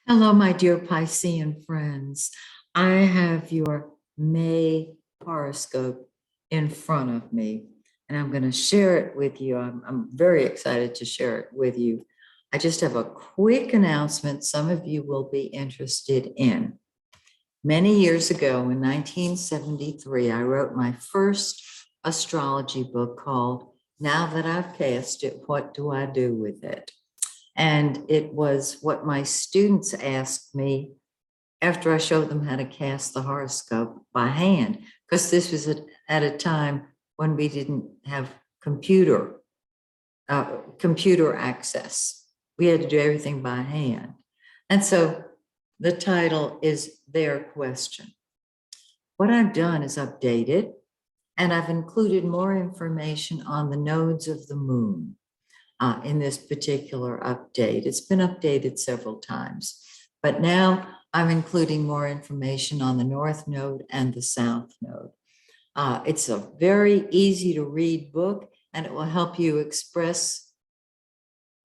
Hello, my dear Piscean friends. I have your May horoscope in front of me, and I'm going to share it with you. I'm very excited to share it with you. I just have a quick announcement some of you will be interested in. Many years ago, in 1973, I wrote my first astrology book called Now That I've Cast It, What Do I Do with It? And it was what my students asked me after I showed them how to cast the horoscope by hand, because this was at a time when we didn't have computer access. We had to do everything by hand. And so the title is Their Question. What I've done is updated, and I've included more information on the nodes of the moon. In this particular update. It's been updated several times, but now I'm including more information on the North Node and the South Node. It's a very easy to read book, and it will help you express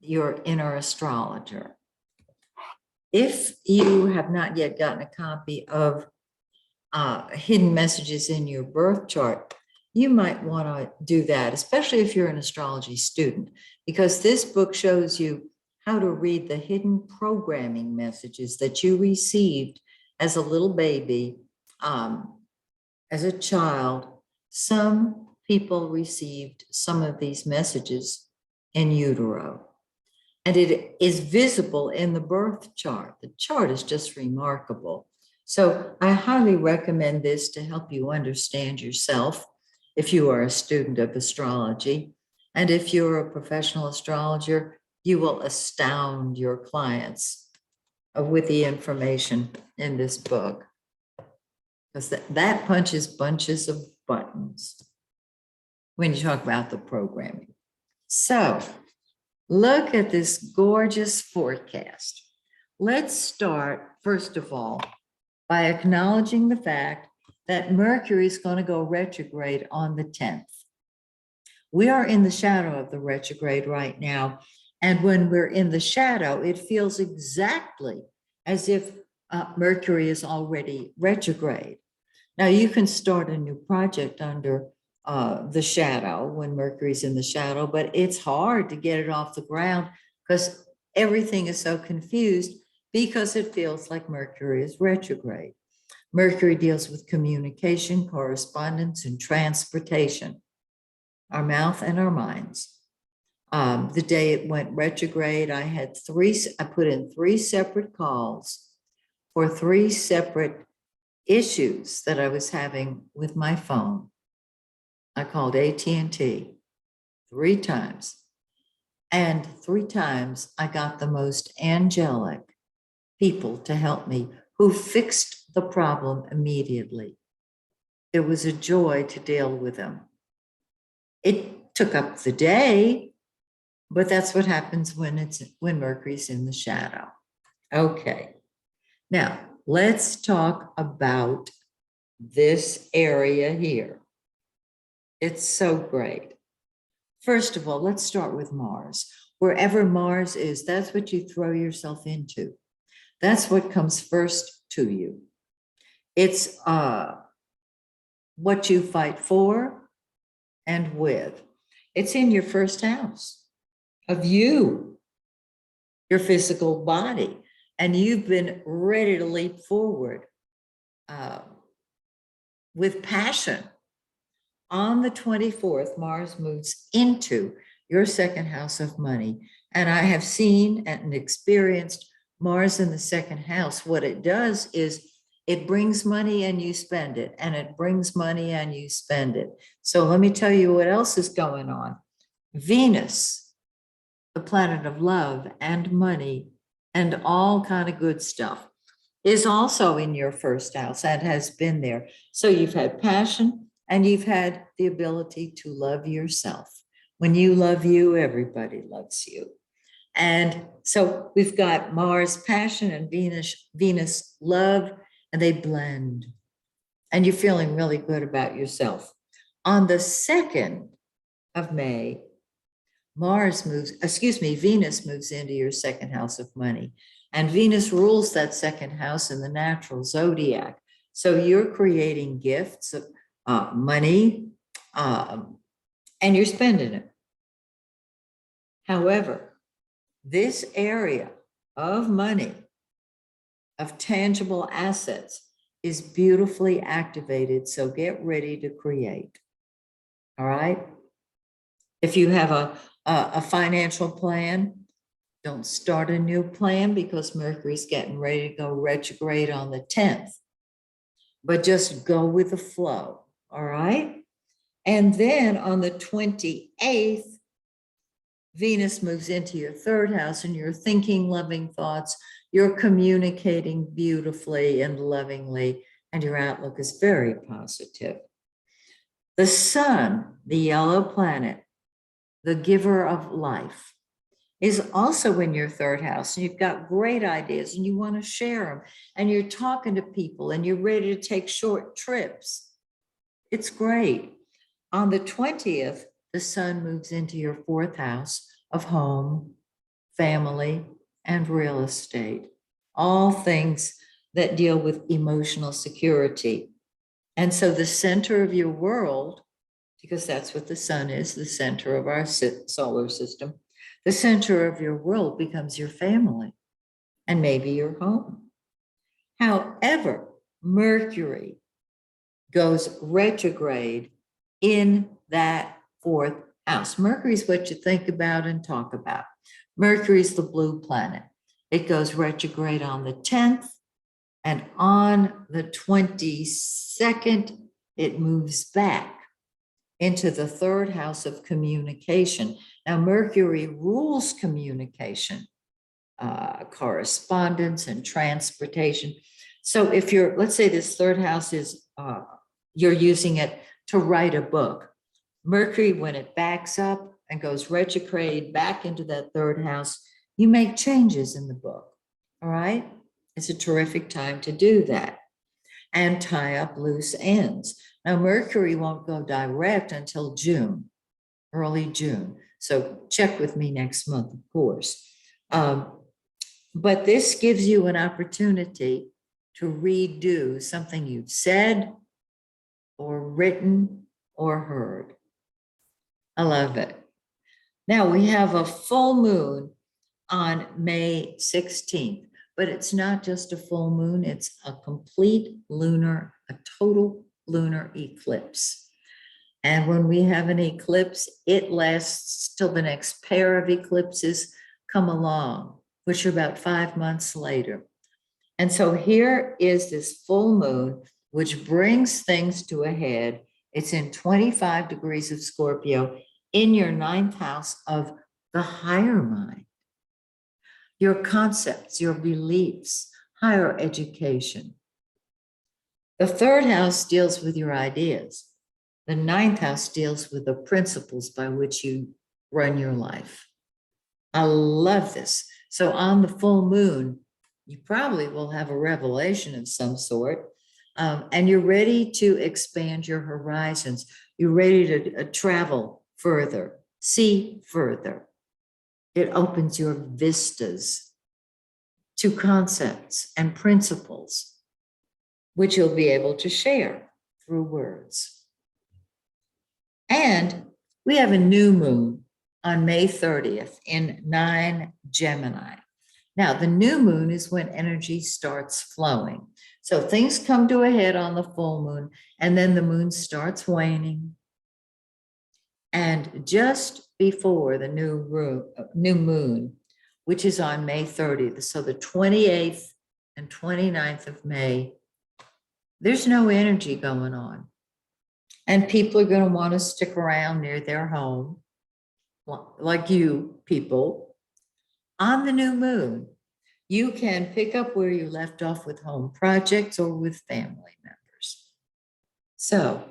your inner astrologer. If you have not yet gotten a copy of Hidden Messages in Your Birth Chart, you might want to do that, especially if you're an astrology student, because this book shows you how to read the hidden programming messages that you received as a little baby, as a child. Some people received some of these messages in utero, and it is visible in the birth chart. The chart is just remarkable. So I highly recommend this to help you understand yourself if you are a student of astrology. And if you're a professional astrologer, you will astound your clients with the information in this book, because that punches bunches of buttons when you talk about the programming. So look at this gorgeous forecast. Let's start, first of all, by acknowledging the fact that Mercury is going to go retrograde on the 10th. We are in the shadow of the retrograde right now. And when we're in the shadow, it feels exactly as if Mercury is already retrograde. Now, you can start a new project under the shadow when Mercury's in the shadow, but it's hard to get it off the ground because everything is so confused because it feels like Mercury is retrograde. Mercury deals with communication, correspondence, and transportation, our mouth and our minds. The day it went retrograde, I put in 3 separate calls for 3 separate issues that I was having with my phone. I called AT&T 3 times, and 3 times I got the most angelic people to help me who fixed the problem immediately. It was a joy to deal with them. It took up the day, but that's what happens when Mercury's in the shadow. Okay. Now, let's talk about this area here. It's so great. First of all, let's start with Mars. Wherever Mars is, that's what you throw yourself into. That's what comes first to you. It's what you fight for and with. It's in your first house of you, your physical body, and you've been ready to leap forward with passion. On the 24th, Mars moves into your second house of money. And I have seen and experienced Mars in the second house. What it does is it brings money and you spend it, and it brings money and you spend it. So let me tell you what else is going on. Venus, the planet of love and money and all kind of good stuff, is also in your first house and has been there. So you've had passion and you've had the ability to love yourself. When you love you, everybody loves you. And so we've got Mars passion and Venus love, and they blend. And you're feeling really good about yourself. On the 2nd of May, Venus moves into your second house of money. And Venus rules that second house in the natural zodiac. So you're creating gifts of money, and you're spending it. However, this area of money, of tangible assets, is beautifully activated. So get ready to create. All right. If you have a financial plan, don't start a new plan because Mercury's getting ready to go retrograde on the 10th. But just go with the flow. All right. And then on the 28th, Venus moves into your third house and you're thinking loving thoughts. You're communicating beautifully and lovingly, and your outlook is very positive. The sun, the yellow planet, the giver of life, is also in your third house. And you've got great ideas and you want to share them. And you're talking to people and you're ready to take short trips. It's great. On the 20th, the sun moves into your fourth house of home, family, and real estate. All things that deal with emotional security. And so the center of your world, because that's what the sun is, the center of our solar system, the center of your world becomes your family and maybe your home. However, Mercury goes retrograde in that fourth house. Mercury is what you think about and talk about. Mercury is the blue planet. It goes retrograde on the 10th, and on the 22nd, it moves back into the third house of communication. Now, Mercury rules communication, correspondence, and transportation. So if you're, let's say this third house is, you're using it to write a book. Mercury, when it backs up and goes retrograde back into that third house, you make changes in the book, all right? It's a terrific time to do that and tie up loose ends. Now, Mercury won't go direct until June, early June. So check with me next month, of course. But this gives you an opportunity to redo something you've said or written or heard. I love it. Now we have a full moon on May 16th, but it's not just a full moon, it's a complete lunar, a total lunar eclipse. And when we have an eclipse, it lasts till the next pair of eclipses come along, which are about 5 months later. And so here is this full moon, which brings things to a head. It's in 25 degrees of Scorpio in your ninth house of the higher mind, your concepts, your beliefs, higher education. The third house deals with your ideas. The ninth house deals with the principles by which you run your life. I love this. So on the full moon, you probably will have a revelation of some sort, and you're ready to expand your horizons. You're ready to travel further, see further. It opens your vistas to concepts and principles, which you'll be able to share through words. And we have a new moon on May 30th in 9 Gemini. Now, the new moon is when energy starts flowing. So things come to a head on the full moon, and then the moon starts waning. And just before the new moon, which is on May 30th, so the 28th and 29th of May, there's no energy going on. And people are going to want to stick around near their home, like you people. On the new moon, you can pick up where you left off with home projects or with family members. So,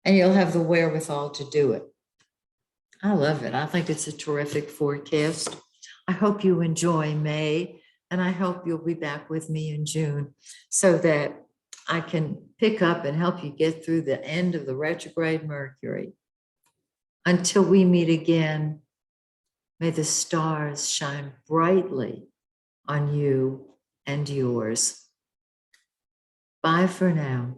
and you'll have the wherewithal to do it. I love it. I think it's a terrific forecast. I hope you enjoy May, and I hope you'll be back with me in June so that I can pick up and help you get through the end of the retrograde Mercury. Until we meet again, may the stars shine brightly on you and yours. Bye for now.